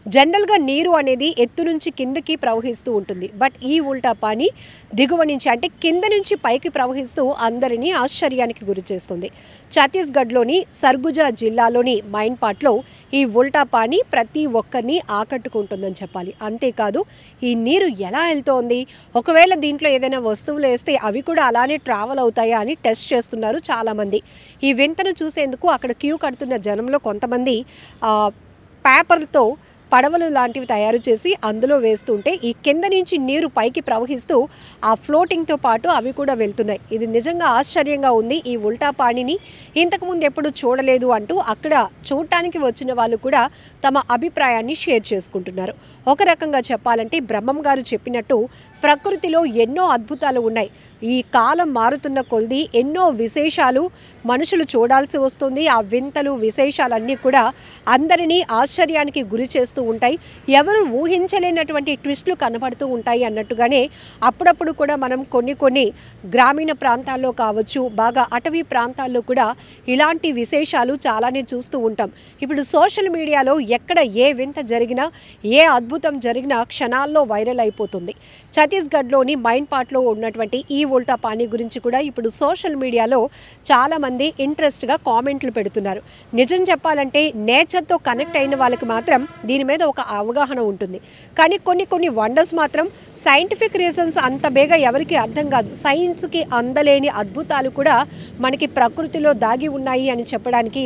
జనరల్‌గా నీరు అనేది ఎత్తు నుంచి కిందకి ప్రవహిస్తూ ఉంటుంది. బట్ ఈ ఉల్టా పానీ దిగువ నుంచి అంటే కింద నుంచి పైకి ప్రవహిస్తూ అందరినీ ఆశ్చర్యానికి గురిచేస్తుంది. ఛత్తీస్‌గఢ్‌లోని సర్గుజా జిల్లాలోని మైన్‌పాట్‌లో ఈ ఉల్టా పానీ ప్రతి ఒక్కరిని ఆకట్టుకుంటుందని చెప్పాలి. అంతేకాదు ఈ నీరు ఎలా వెళ్తోంది? ఒకవేళ దీంట్లో ఏదైనా వస్తువులు వేస్తే అవి కూడా అలానే ట్రావెల్ అవుతాయా అని టెస్ట్ చేస్తున్నారు చాలామంది. ఈ వింతను చూసేందుకు అక్కడ క్యూ కడుతున్న జనంలో కొంతమంది పేపర్‌తో పడవలు లాంటివి తయారు చేసి అందులో వేస్తుంటే ఈ కింద నుంచి నీరు పైకి ప్రవహిస్తూ ఆ ఫ్లోటింగ్తో పాటు అవి కూడా వెళ్తున్నాయి. ఇది నిజంగా ఆశ్చర్యంగా ఉంది. ఈ ఉల్టా పానీని ఇంతకుముందు ఎప్పుడు చూడలేదు అంటూ అక్కడ చూడటానికి వచ్చిన వాళ్ళు కూడా తమ అభిప్రాయాన్ని షేర్ చేసుకుంటున్నారు. ఒక రకంగా చెప్పాలంటే బ్రహ్మం గారు చెప్పినట్టు ప్రకృతిలో ఎన్నో అద్భుతాలు ఉన్నాయి. ఈ కాలం మారుతున్న కొద్దీ ఎన్నో విశేషాలు మనుషులు చూడాల్సి వస్తుంది. ఆ వింతలు విశేషాలన్నీ కూడా అందరినీ ఆశ్చర్యానికి గురి చేస్తూ ఉంటాయి. ఎవరు ఊహించలేనటువంటి ట్విస్టులు కనబడుతూ ఉంటాయి అన్నట్టుగానే అప్పుడప్పుడు కూడా మనం కొన్ని గ్రామీణ ప్రాంతాల్లో కావచ్చు, బాగా అటవీ ప్రాంతాల్లో కూడా ఇలాంటి విశేషాలు చాలానే చూస్తూ ఉంటాం. ఇప్పుడు సోషల్ మీడియాలో ఎక్కడ ఏ వింత జరిగినా, ఏ అద్భుతం జరిగినా క్షణాల్లో వైరల్ అయిపోతుంది. ఛత్తీస్‌గఢ్‌లోని మైన్‌పాట్‌లో ఉన్నటువంటి ఈ ఉల్టా పానీ గురించి కూడా ఇప్పుడు సోషల్ మీడియాలో చాలామంది ఇంట్రెస్ట్గా కామెంట్లు పెడుతున్నారు. నిజం చెప్పాలంటే నేచర్తో కనెక్ట్ అయిన వాళ్ళకి మాత్రం దీని మీద ఒక అవగాహన ఉంటుంది. కానీ కొన్ని వండర్స్ మాత్రం సైంటిఫిక్ రీజన్స్ అంత బేగా ఎవరికి అర్థం కాదు. సైన్స్కి అందలేని అద్భుతాలు కూడా మనకి ప్రకృతిలో దాగి ఉన్నాయి అని చెప్పడానికి